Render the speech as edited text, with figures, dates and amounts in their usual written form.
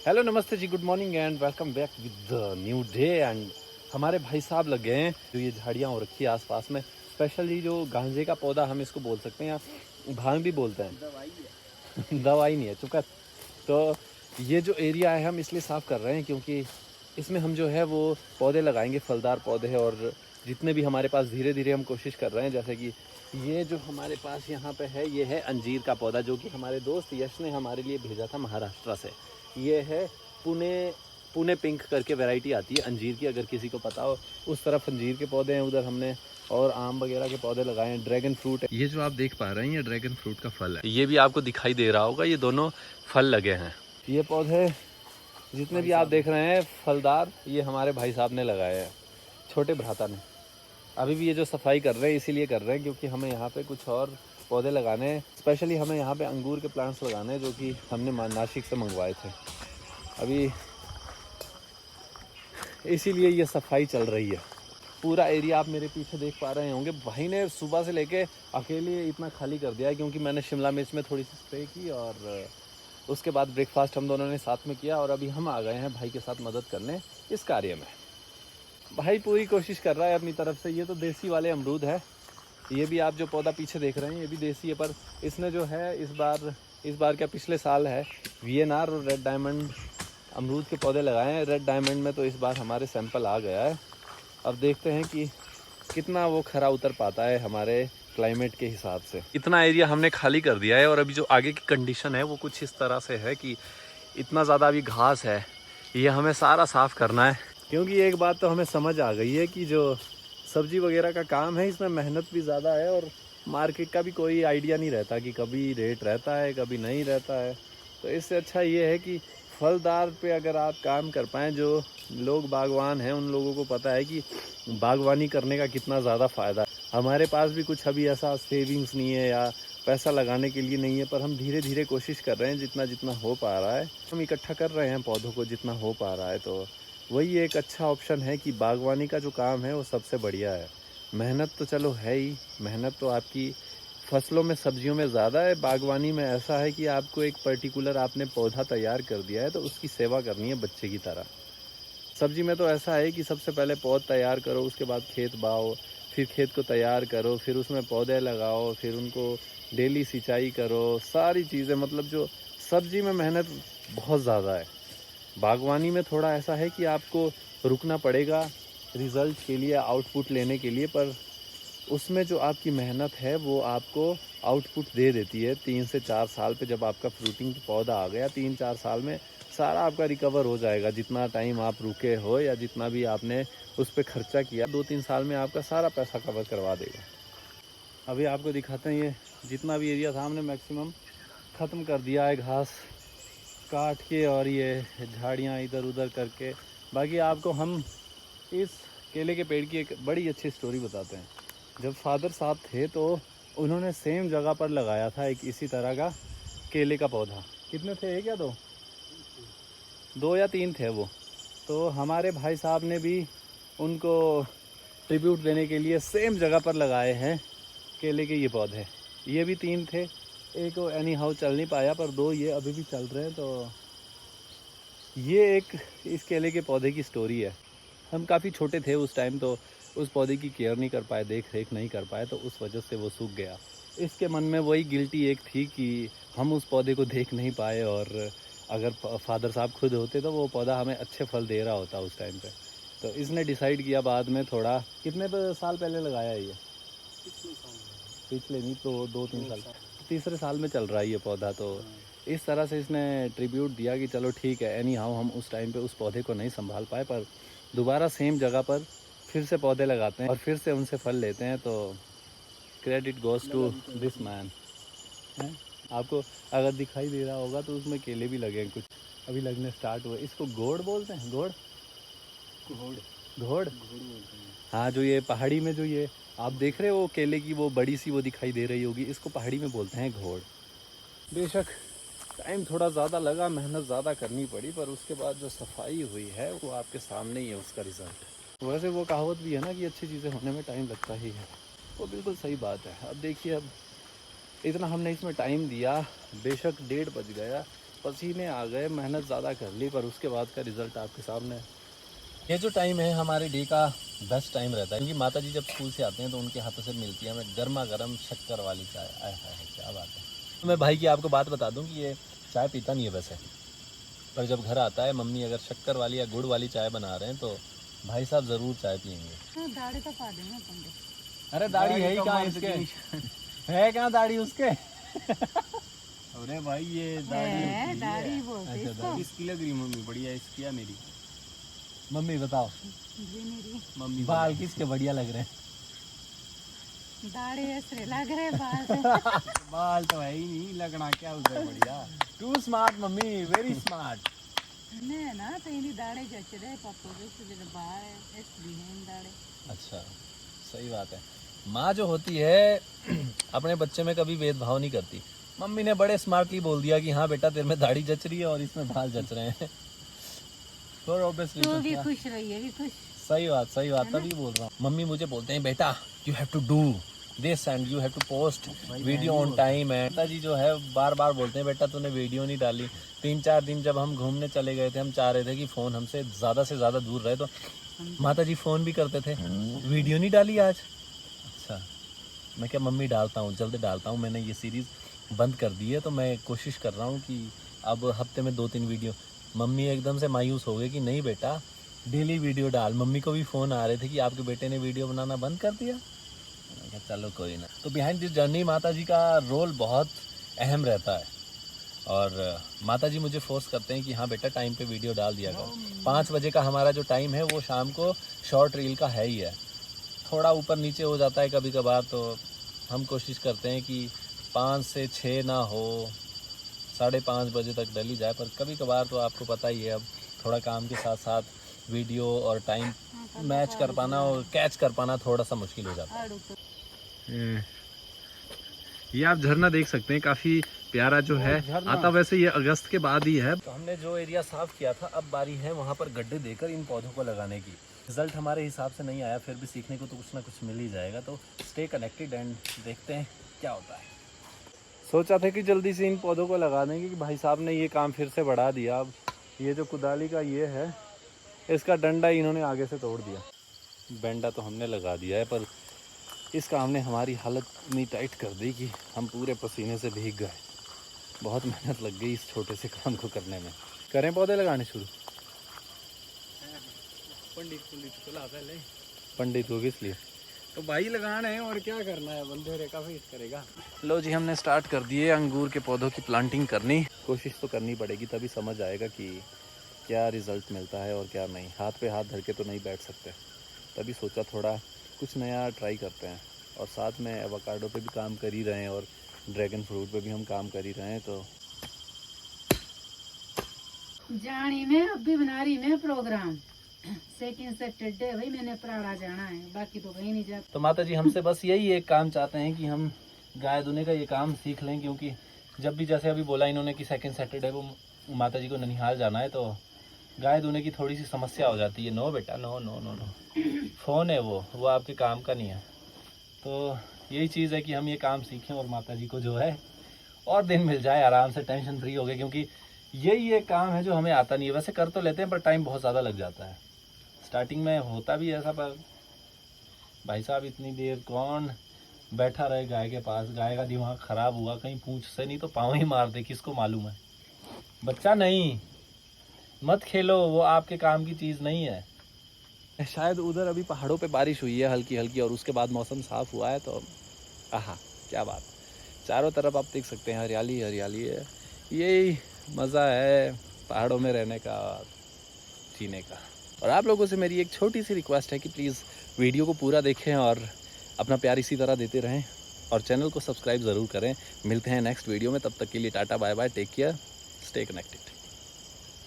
Hello नमस्ते जी, good morning and welcome back with the new day. And हमारे भाई साहब लग गए हैं जो ये झाड़ियाँ हो रखी है आसपास में, स्पेशली जो गांजे का पौधा हम इसको बोल सकते हैं या भांग भी बोलते हैं। दवाई है। दवाई नहीं है, चुका। तो ये जो एरिया है हम इसलिए साफ़ कर रहे हैं क्योंकि इसमें हम जो है वो पौधे लगाएंगे, फलदार पौधे। और जितने भी हमारे पास धीरे धीरे हम कोशिश कर रहे हैं, जैसे कि ये जो हमारे पास यहाँ पे है, ये है अंजीर का पौधा जो कि हमारे दोस्त यश ने हमारे लिए भेजा था महाराष्ट्र से। ये है पुणे पुणे पिंक करके वैरायटी आती है अंजीर की, अगर किसी को पता हो। उस तरफ अंजीर के पौधे हैं, उधर हमने और आम वगैरह के पौधे लगाए हैं। ड्रैगन फ्रूट है, ये जो आप देख पा रहे हैं ये ड्रैगन फ्रूट का फल है। ये भी आपको दिखाई दे रहा होगा, ये दोनों फल लगे हैं। ये पौधे जितने भी आप देख रहे हैं फलदार, ये हमारे भाई साहब ने लगाए हैं, छोटे भ्राता ने। अभी भी ये जो सफाई कर रहे हैं इसीलिए कर रहे हैं क्योंकि हमें यहाँ पे कुछ और पौधे लगाने हैं। स्पेशली हमें यहाँ पे अंगूर के प्लांट्स लगाने हैं जो कि हमने नासिक से मंगवाए थे। अभी इसीलिए ये सफाई चल रही है। पूरा एरिया आप मेरे पीछे देख पा रहे होंगे, भाई ने सुबह से लेके अकेले इतना खाली कर दिया है क्योंकि मैंने शिमला मिर्च में थोड़ी सी स्प्रे की और उसके बाद ब्रेकफास्ट हम दोनों ने साथ में किया और अभी हम आ गए हैं भाई के साथ मदद करने इस कार्य में। भाई पूरी कोशिश कर रहा है अपनी तरफ से। ये तो देसी वाले अमरूद है। ये भी आप जो पौधा पीछे देख रहे हैं ये भी देसी है, पर इसने जो है इस बार क्या पिछले साल है वीएनआर और रेड डायमंड अमरूद के पौधे लगाए हैं। रेड डायमंड में तो इस बार हमारे सैंपल आ गया है। अब देखते हैं कि कितना वो खरा उतर पाता है हमारे क्लाइमेट के हिसाब से। इतना एरिया हमने खाली कर दिया है और अभी जो आगे की कंडीशन है वो कुछ इस तरह से है कि इतना ज़्यादा अभी घास है, ये हमें सारा साफ़ करना है। क्योंकि एक बात तो हमें समझ आ गई है कि जो सब्जी वगैरह का काम है इसमें मेहनत भी ज़्यादा है और मार्केट का भी कोई आइडिया नहीं रहता कि कभी रेट रहता है कभी नहीं रहता है। तो इससे अच्छा ये है कि फलदार पे अगर आप काम कर पाएँ, जो लोग बागवान हैं उन लोगों को पता है कि बागवानी करने का कितना ज़्यादा फ़ायदा है। हमारे पास भी कुछ अभी ऐसा सेविंग्स नहीं है या पैसा लगाने के लिए नहीं है, पर हम धीरे धीरे कोशिश कर रहे हैं जितना जितना हो पा रहा है हम इकट्ठा कर रहे हैं पौधों को जितना हो पा रहा है। तो वही एक अच्छा ऑप्शन है कि बागवानी का जो काम है वो सबसे बढ़िया है। मेहनत तो चलो है ही, मेहनत तो आपकी फसलों में सब्जियों में ज़्यादा है। बागवानी में ऐसा है कि आपको एक पर्टिकुलर आपने पौधा तैयार कर दिया है तो उसकी सेवा करनी है बच्चे की तरह। सब्जी में तो ऐसा है कि सबसे पहले पौध तैयार करो, उसके बाद खेत बाओ, फिर खेत को तैयार करो, फिर उसमें पौधे लगाओ, फिर उनको डेली सिंचाई करो, सारी चीज़ें। मतलब जो सब्जी में मेहनत बहुत ज़्यादा है। बागवानी में थोड़ा ऐसा है कि आपको रुकना पड़ेगा रिज़ल्ट के लिए, आउटपुट लेने के लिए, पर उसमें जो आपकी मेहनत है वो आपको आउटपुट दे देती है 3 से 4 साल पे। जब आपका फ्रूटिंग पौधा आ गया 3-4 साल में सारा आपका रिकवर हो जाएगा। जितना टाइम आप रुके हो या जितना भी आपने उस पर खर्चा किया 2-3 साल में आपका सारा पैसा कवर करवा देगा। अभी आपको दिखाते हैं, ये जितना भी एरिया था हमने मैक्सिमम ख़त्म कर दिया है घास काट के और ये झाड़ियाँ इधर उधर करके। बाकी आपको हम इस केले के पेड़ की एक बड़ी अच्छी स्टोरी बताते हैं। जब फादर साहब थे तो उन्होंने सेम जगह पर लगाया था एक इसी तरह का केले का पौधा। कितने थे, एक या दो? 2 या 3 थे वो। तो हमारे भाई साहब ने भी उनको ट्रिब्यूट देने के लिए सेम जगह पर लगाए हैं केले के ये पौधे। ये भी 3 थे, एक एनी हाउ चल नहीं पाया, पर 2 ये अभी भी चल रहे हैं। तो ये एक इस केले के पौधे की स्टोरी है। हम काफ़ी छोटे थे उस टाइम, तो उस पौधे की केयर नहीं कर पाए, देख रेख नहीं कर पाए, तो उस वजह से वो सूख गया। इसके मन में वही गिल्टी एक थी कि हम उस पौधे को देख नहीं पाए, और अगर फादर साहब खुद होते तो वो पौधा हमें अच्छे फल दे रहा होता उस टाइम पे। तो इसने डिसाइड किया बाद में, थोड़ा कितने साल पहले लगाया है ये? पिछले नहीं तो 2-3 साल, तीसरे साल में चल रहा है ये पौधा। तो इस तरह से इसने ट्रिब्यूट दिया कि चलो ठीक है, एनी हाउ हम उस टाइम पे उस पौधे को नहीं संभाल पाए, पर दोबारा सेम जगह पर फिर से पौधे लगाते हैं और फिर से उनसे फल लेते हैं। तो credit goes to this man. आपको अगर दिखाई दे रहा होगा तो उसमें केले भी लगे हैं, कुछ अभी लगने स्टार्ट हुए। इसको घोड़ बोलते हैं, घोड़ घोड़ हाँ, जो ये पहाड़ी में जो ये आप देख रहे हो केले की वो बड़ी सी वो दिखाई दे रही होगी, इसको पहाड़ी में बोलते हैं घोड़। बेशक टाइम थोड़ा ज़्यादा लगा, मेहनत ज़्यादा करनी पड़ी, पर उसके बाद जो सफाई हुई है वो आपके सामने ही है उसका रिज़ल्ट। वैसे वो कहावत भी है ना कि अच्छी चीज़ें होने में टाइम लगता ही है, वो बिल्कुल सही बात है। अब देखिए, अब इतना हमने इसमें टाइम दिया, बेशक 1:30 बज गया, पसीने आ गए, मेहनत ज़्यादा कर ली, पर उसके बाद का रिज़ल्ट आपके सामने है। ये जो टाइम है हमारे डे का बेस्ट टाइम रहता है, क्योंकि माता जी जब स्कूल से आते हैं तो उनके हाथों से मिलती है हमें गर्मा गर्म शक्कर वाली चाय। आय हाय क्या बात है। तो मैं भाई की आपको बात बता दूं कि ये चाय पीता नहीं है वैसे, पर जब घर आता है मम्मी अगर शक्कर वाली या गुड़ वाली चाय बना रहे हैं तो भाई साहब ज़रूर चाय पियेंगे। दाढ़ी तो पा देंगे पंडित। अरे दाढ़ी है ही कहाँ इसके, है कहाँ दाढ़ी उसके। अरे भाई ये है, दाढ़ी बोलते इसको। इसकी लग रही मम्मी बढ़िया, इसकी है मेरी। मम्मी बताओ जी मेरी मम्मी बाल किसके बढ़िया लग रहे हैं? दाढ़ी ऐसे लग रहे बाल से। बाल तो है ही नहीं, लगना क्या उसे बढ़िया। Too smart mummy, very smart. नहीं ना तो इन्हीं दाढ़ी जच रहे पापा के बाल ऐसे भी हैं दाढ़ी। अच्छा सही बात है। माँ जो होती है अपने बच्चे में कभी भेदभाव नहीं करती। मम्मी ने बड़े स्मार्टली बोल दिया कि हाँ बेटा तेरे में दाढ़ी जच रही है और इसमें बाल जच रहे हैं। तो ऑब्वियसली तू भी खुश रहिए, भी खुश। सही बात तभी बोल रहा हूँ। मम्मी मुझे बोलते हैं बेटा you have to do this and you have to post video on time. है पिताजी जो है बार बार बोलते हैं बेटा तूने वीडियो नहीं डाली। 3-4 दिन जब हम घूमने चले गए थे, हम चाह रहे थे कि फ़ोन हमसे ज़्यादा से ज़्यादा दूर रहे, तो माता जी फ़ोन भी करते थे, वीडियो नहीं डाली आज। अच्छा मैं क्या मम्मी डालता हूँ, जल्द डालता हूँ। मैंने ये सीरीज़ बंद कर दी है तो मैं कोशिश कर रहा हूँ कि अब हफ्ते में 2-3 वीडियो। मम्मी एकदम से मायूस हो गए कि नहीं बेटा डेली वीडियो डाल। मम्मी को भी फ़ोन आ रहे थे कि आपके बेटे ने वीडियो बनाना बंद कर दिया। मैंने कहा चलो कोई ना। तो बिहाइंड दिस जर्नी माता जी का रोल बहुत अहम रहता है और माता जी मुझे फोर्स करते हैं कि हाँ बेटा टाइम पे वीडियो डाल दिया करो। 5 बजे का हमारा जो टाइम है वो शाम को शॉर्ट रील का है ही है। थोड़ा ऊपर नीचे हो जाता है कभी कभार, तो हम कोशिश करते हैं कि 5 से 6 ना हो, 5:30 बजे तक डली जाए। पर कभी कभार तो आपको पता ही है अब थोड़ा काम के साथ साथ वीडियो और टाइम मैच कर पाना और कैच कर पाना थोड़ा सा मुश्किल हो जाता है। ये आप झरना देख सकते हैं, काफ़ी प्यारा जो है आता। वैसे ये अगस्त के बाद ही है। तो हमने जो एरिया साफ किया था अब बारी है वहाँ पर गड्ढे देकर इन पौधों को लगाने की। रिजल्ट हमारे हिसाब से नहीं आया, फिर भी सीखने को तो कुछ ना कुछ मिल ही जाएगा। तो स्टे कनेक्टेड एंड देखते हैं क्या होता है। सोचा था कि जल्दी से इन पौधों को लगा देंगे कि भाई साहब ने ये काम फिर से बढ़ा दिया। अब ये जो कुदाली का ये है इसका डंडा इन्होंने आगे से तोड़ दिया। बेंडा तो हमने लगा दिया है पर इस काम ने हमारी हालत इतनी टाइट कर दी कि हम पूरे पसीने से भीग गए। बहुत मेहनत लग गई इस छोटे से काम को करने में। करें पौधे लगाने शुरू? पंडित को किस लिए? तो भाई लगाना है और क्या करना है, बंदे का फेस करेगा। लो जी हमने स्टार्ट कर दिए अंगूर के पौधों की प्लांटिंग करनी। कोशिश तो करनी पड़ेगी तभी समझ आएगा कि क्या रिज़ल्ट मिलता है और क्या नहीं। हाथ पे हाथ धर के तो नहीं बैठ सकते, तभी सोचा थोड़ा कुछ नया ट्राई करते हैं। और साथ में एवोकाडो पे भी काम कर ही रहे हैं और ड्रैगन फ्रूट पे भी हम काम कर ही रहे हैं। तो जानी में अभी बना रही मैं प्रोग्राम सेकंड सैटरडे भाई मैंने प्राड़ा जाना है, बाकी तो कहीं नहीं जाता। तो माता जी हमसे बस यही एक काम चाहते हैं कि हम गाय धोने का ये काम सीख लें, क्योंकि जब भी जैसे अभी बोला इन्होंने कि सेकंड सैटरडे को माता जी को ननिहाल जाना है, तो गाय धोने की थोड़ी सी समस्या हो जाती है। नो बेटा no no no no, phone है वो आपके काम का नहीं है। तो यही चीज़ है कि हम ये काम सीखें और माता जी को जो है और दिन मिल जाए आराम से, टेंशन फ्री हो गए। क्योंकि यही एक काम है जो हमें आता नहीं है। वैसे कर तो लेते हैं पर टाइम बहुत ज़्यादा लग जाता है। स्टार्टिंग में होता भी ऐसा, पर भाई साहब इतनी देर कौन बैठा रहे गाय के पास। गाय का दिमाग ख़राब हुआ, कहीं पूंछ से नहीं तो पाँव ही मार दे, किसको मालूम है। बच्चा नहीं मत खेलो, वो आपके काम की चीज़ नहीं है। शायद उधर अभी पहाड़ों पे बारिश हुई है हल्की हल्की और उसके बाद मौसम साफ़ हुआ है। तो आहा क्या बात, चारों तरफ आप देख सकते हैं हरियाली हरियाली है। यही मज़ा है पहाड़ों में रहने का, जीने का। और आप लोगों से मेरी एक छोटी सी रिक्वेस्ट है कि प्लीज़ वीडियो को पूरा देखें और अपना प्यार इसी तरह देते रहें और चैनल को सब्सक्राइब ज़रूर करें। मिलते हैं नेक्स्ट वीडियो में, तब तक के लिए tata bye bye, take care, stay connected.